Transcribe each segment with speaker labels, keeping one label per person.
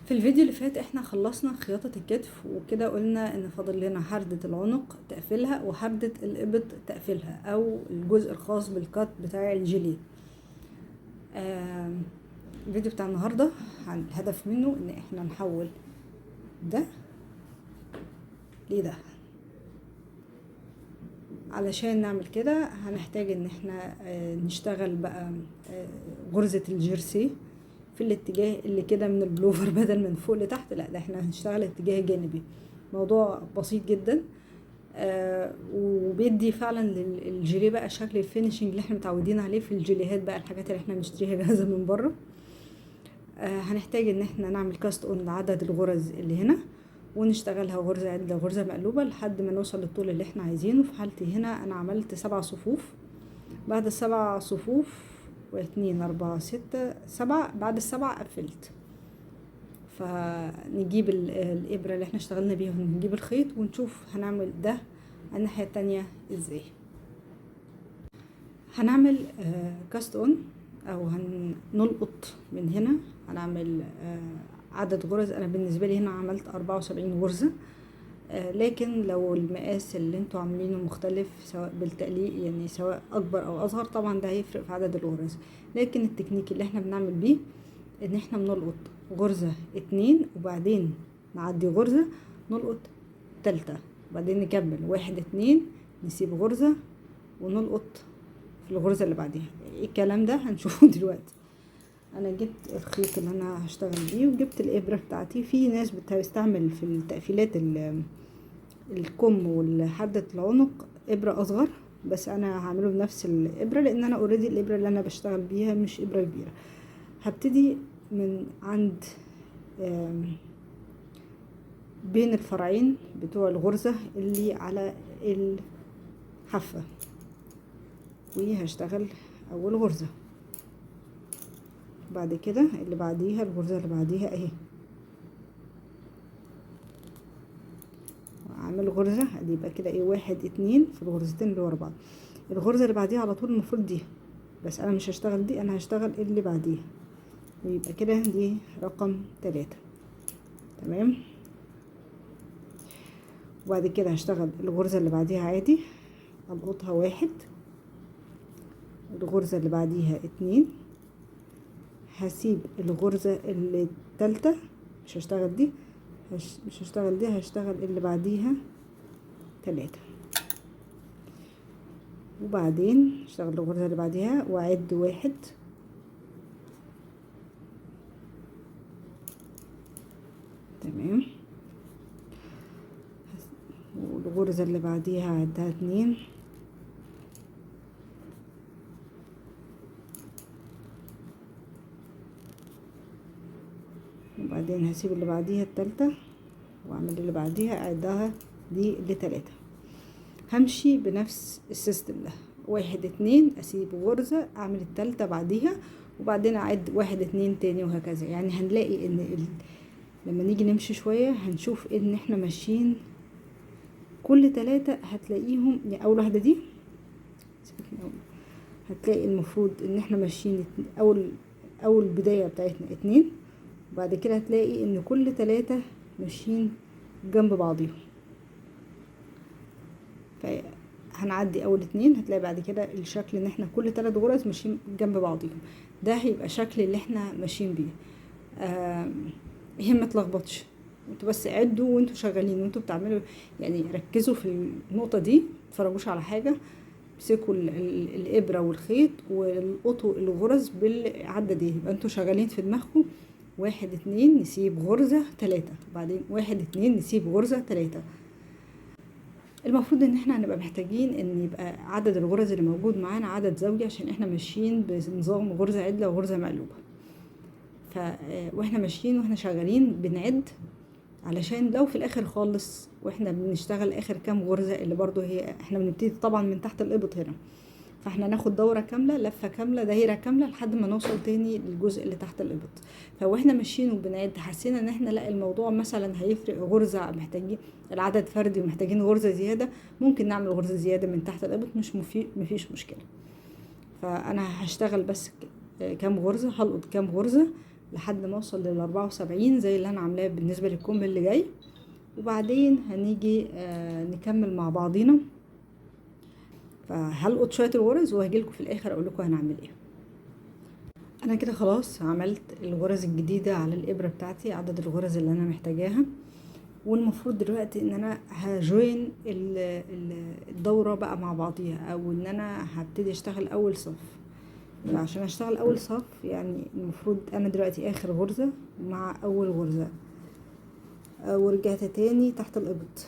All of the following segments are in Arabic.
Speaker 1: في الفيديو اللي فات احنا خلصنا خياطة الكتف وكده، قلنا ان فاضل لنا حردة العنق تقفيلها وحردة الابط تقفيلها او الجزء الخاص بالكات بتاع الجيلي. الفيديو بتاع النهاردة الهدف منه ان احنا نحول ده لده. علشان نعمل كده هنحتاج ان احنا نشتغل بقى غرزة الجيرسي في الاتجاه اللي كده من البلوفر بدل من فوق لتحت، لا ده احنا هنشتغل اتجاه جانبي. موضوع بسيط جدا وبيدي فعلا للجيلي بقى شكل الفينيشنج اللي احنا متعودين عليه في الجيليهات بقى، الحاجات اللي احنا بنشتريها جاهزه من بره. هنحتاج ان احنا نعمل كاست اون لعدد الغرز اللي هنا ونشتغلها غرزه عدله غرزه مقلوبه لحد ما نوصل للطول اللي احنا عايزينه. في حالتي هنا انا عملت 7 صفوف. بعد ال7 صفوف 2 4 6 7، بعد ال7 قفلت. فنجيب الابره اللي احنا اشتغلنا بيها ونجيب الخيط ونشوف هنعمل ده الناحيه التانية ازاي. هنعمل كاست اون او هنلقط من هنا. هنعمل عدد غرز. انا بالنسبه لي هنا عملت 74 غرزه، لكن لو المقاس اللي انتوا عاملينه مختلف سواء بالتقليق يعني سواء اكبر او اصغر طبعا ده هيفرق في عدد الغرز. لكن التكنيك اللي احنا بنعمل بيه ان احنا بنلقط غرزة 2 وبعدين نعدي غرزة نلقط تالتة وبعدين نكمل 1 2 نسيب غرزة ونلقط في الغرزة اللي بعديها. ايه الكلام ده هنشوفه دلوقتي. انا جبت الخيط اللي انا هشتغل بيه وجبت الابرة بتاعتي. في ناس بتستعمل في التقفيلات الكم والحدة العنق ابرة اصغر، بس انا هعمله بنفس الابرة لان انا اوريدي الابرة اللي انا بشتغل بيها مش ابرة كبيرة. هبتدي من عند بين الفرعين بتوع الغرزة اللي على الحافة وهشتغل اول غرزة. بعد كده اللي بعديها الغرزة اللي بعديها اهي اعمل غرزة ادي يبقى كده ايه 1 2 في الغرزتين اللي ورا بعض. الغرزة اللي بعديها على طول المفروض دي، بس انا مش هشتغل دي، انا هشتغل اللي بعديها ويبقى كده دي رقم 3. تمام. وبعد كده هشتغل الغرزة اللي بعديها عادي القطها 1. الغرزة اللي بعديها 2. هسيب الغرزة التالتة مش هشتغل دي، مش هشتغل دي، هشتغل اللي بعديها 3 وبعدين اشتغل الغرزة اللي بعديها واعد 1 تمام. والغرزة اللي بعديها عدها 2 وبعدين هسيب اللي بعديها التالتة واعمل اللي بعديها اعدها دي ل3. همشي بنفس السيستم ده 1 2 اسيب غرزة اعمل التالتة بعديها وبعدين اعد 1 2 تاني وهكذا. يعني هنلاقي ان لما نيجي نمشي شوية هنشوف ان احنا ماشيين كل 3 هتلاقيهم. يعني اول واحدة دي هتلاقي المفروض ان احنا ماشيين اول بداية بتاعتنا 2 وبعد كده هتلاقي ان كل 3 ماشيين جنب بعضيهم. فهنعدي اول 2 هتلاقي بعد كده الشكل ان احنا كل 3 غرز ماشيين جنب بعضيهم. ده هيبقى شكل اللي احنا ماشيين بيه. هي ما تلخبطش، انتوا بس عدوا وانتوا شغالين وانتوا بتعملوا. يعني ركزوا في النقطة دي، متفرجوش على حاجة، امسكوا الابرة والخيط والقطوا الغرز بالعدة دي. يبقى انتوا شغالين في دماغكم 1 2 نسيب غرزة 3 وبعدين 1 2 نسيب غرزة 3. المفروض ان احنا هنبقى محتاجين ان يبقى عدد الغرز اللي موجود معانا عدد زوجي عشان احنا ماشيين بنظام غرزة عدلة وغرزة مقلوبة. واحنا ماشيين واحنا شغالين بنعد علشان لو في الاخر خالص واحنا بنشتغل اخر كام غرزة اللي برضو هي احنا بنبتدي طبعا من تحت الابط هنا، فاحنا ناخد دورة كاملة لفة كاملة دايرة كاملة لحد ما نوصل تاني للجزء اللي تحت الابط. فاحنا ماشيين وبنعد حسينا ان احنا لا الموضوع مثلا هيفرق غرزة، محتاجين العدد فردي ومحتاجين غرزة زيادة، ممكن نعمل غرزة زيادة من تحت الابط مفيش مشكلة. فانا هشتغل بس كام غرزة، هلقط كام غرزة لحد ما اوصل لل74 زي اللي انا عاملاه بالنسبة للكم اللي جاي. وبعدين هنيجي نكمل مع بعضينا. فهلقط شوية الغرز وهجيلكوا في الاخر اقولكوا هنعمل ايه. انا كده خلاص عملت الغرز الجديدة على الابرة بتاعتي، عدد الغرز اللي انا محتاجاها. والمفروض دلوقتي ان انا هجوين الدورة بقى مع بعضيها، او ان انا هبتدي اشتغل اول صف. فعشان اشتغل اول صف يعني المفروض انا دلوقتي اخر غرزة مع اول غرزة، ورجعت تاني تحت الابط.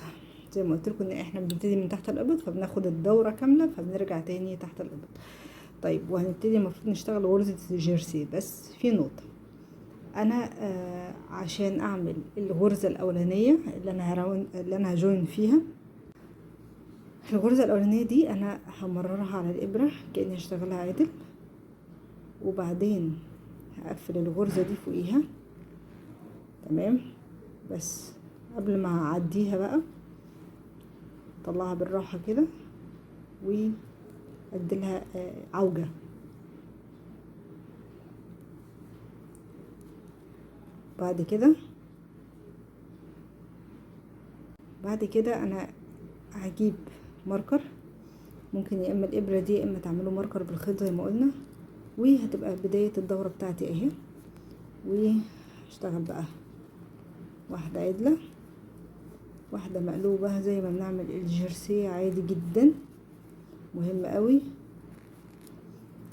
Speaker 1: زي ما قلت لكم ان احنا بنبتدي من تحت الابط، فبناخد الدورة كاملة فبنرجع تاني تحت الابط. طيب وهنبتدي المفروض نشتغل غرزة الجيرسي، بس في نقطة. انا عشان اعمل الغرزة الاولانية اللي انا هجوين فيها، الغرزة الاولانية دي انا همررها على الابرة كأني هشتغلها عادل، وبعدين هقفل الغرزة دي فوقيها. تمام. بس قبل ما اعديها بقى طلعها بالراحة كده واديلها عوجة. بعد كده انا هجيب ماركر، ممكن يا اما الابرة دي يا اما تعملوا ماركر بالخيط زي ما قلنا، وهتبقى بداية الدورة بتاعتي اهي. واشتغل بقى واحدة عدلة واحدة مقلوبة زي ما بنعمل الجيرسي عادي جدا. مهم قوي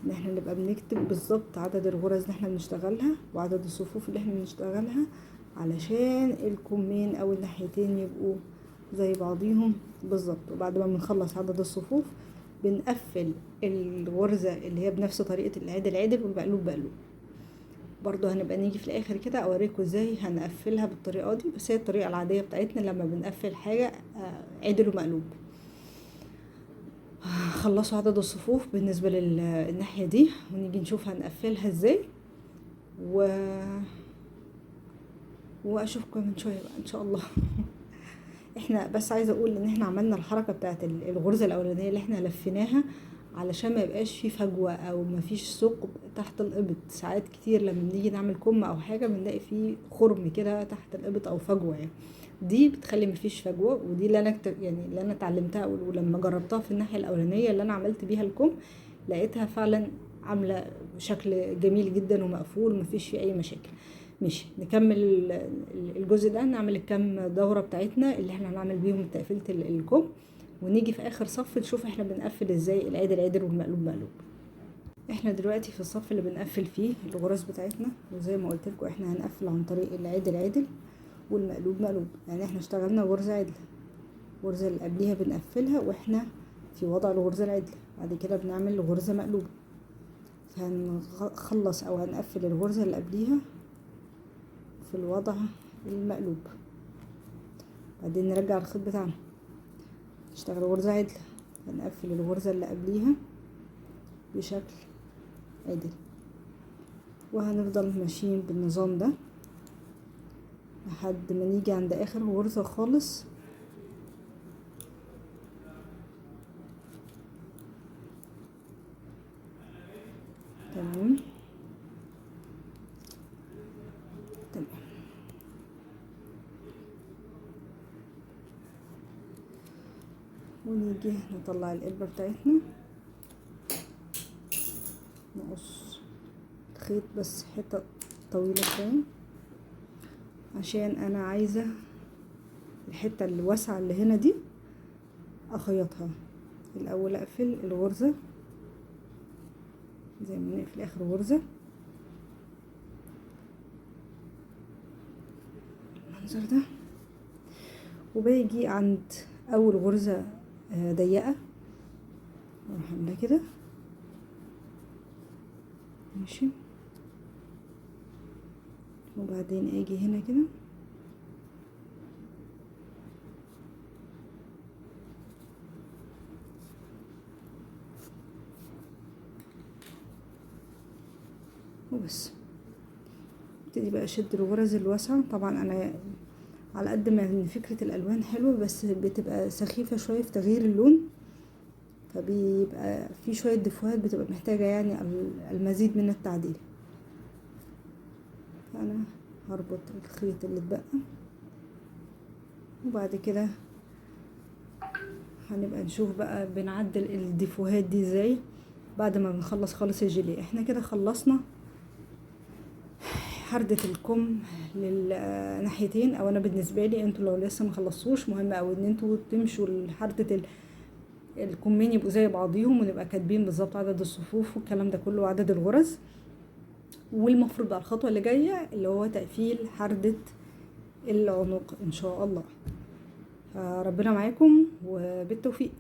Speaker 1: ان احنا نبقى بنكتب بالظبط عدد الغرز اللي احنا بنشتغلها وعدد الصفوف اللي احنا بنشتغلها، علشان الكمين او الناحيتين يبقوا زي بعضيهم بالظبط. وبعد ما بنخلص عدد الصفوف بنقفل الغرزة اللي هي بنفس طريقة العدل عدل والمقلوب مقلوب. برضو هنبقى نيجي في الاخر كده اوريكم ازاي هنقفلها بالطريقة دي، بس هي الطريقة العادية بتاعتنا لما بنقفل حاجة عدل ومقلوب. خلصوا عدد الصفوف بالنسبة للناحية دي، ونيجي نشوف هنقفلها ازاي. واشوفكم من شوية بقى ان شاء الله. احنا بس عايزة اقول ان احنا عملنا الحركة بتاعت الغرزة الاولانية اللي احنا لفيناها علشان ما يبقاش فيه فجوة او ما فيش ثقب تحت الابط. ساعات كتير لما بنيجي نعمل كم او حاجة بنلاقي فيه خرم كده تحت الابط او فجوة يعني، دي بتخلي مفيش فجوة. ودي اللي انا يعني اللي انا اتعلمتها، ولما جربتها في الناحية الاولانية اللي انا عملت بيها الكم لقيتها فعلا عاملة شكل جميل جدا ومقفول ومفيش فيه اي مشاكل. ماشي، نكمل الجزء ده، نعمل الكام دورة بتاعتنا اللي احنا هنعمل بيهم تقفيلة الكم، ونيجي في اخر صف نشوف احنا بنقفل ازاي العدل عدل والمقلوب مقلوب. احنا دلوقتي في الصف اللي بنقفل فيه الغرز بتاعتنا، وزي ما قلت لكم احنا هنقفل عن طريق العدل عدل والمقلوب مقلوب. يعني احنا اشتغلنا غرزة عدلة، الغرزة اللي قبليها بنقفلها واحنا في وضع الغرزة العدلة، بعد كده بنعمل غرزة مقلوبة. فهنخلص او هنقفل الغرزة اللي قبليها في الوضع المقلوب، بعدين نرجع الخيط بتاعنا نشتغل غرزة عدلة، هنقفل الغرزة اللي قبليها بشكل عدل، وهنفضل ماشيين بالنظام ده لحد ما نيجي عند اخر غرزة خالص. تمام تمام. ونيجي نطلع الإبرة بتاعتنا، نقص الخيط بس حتة طويلة شوية عشان انا عايزة الحتة الواسعة اللي هنا دي اخيطها. الاول اقفل الغرزة زي ما نقفل اخر غرزة المنظر ده، وباجي عند اول غرزة ضيقة اروح عاملة كده ماشي، وبعدين اجي هنا كده وبس. ابتدي بقى اشد الغرز الواسعة. طبعا انا على قد ما فكرة الالوان حلوة بس بتبقى سخيفة شوية في تغيير اللون، فبيبقى في شوية دفوهات بتبقى محتاجة يعني المزيد من التعديل. انا هربط الخيط اللي اتبقى، وبعد كده هنبقى نشوف بقى بنعدل الديفوهات دي ازاي بعد ما بنخلص خالص الجيليه. احنا كده خلصنا حردة الكم للناحيتين، او انا بالنسبه لي، انتوا لو لسه ما خلصتوش مهم اوي ان انتوا تمشوا حردة الكمين يبقوا زي بعضيهم، ونبقى كاتبين بالظبط عدد الصفوف والكلام ده كله وعدد الغرز. والمفروض بقى الخطوه اللي جايه اللي هو تقفيل حردة العنق ان شاء الله. ربنا معاكم وبالتوفيق.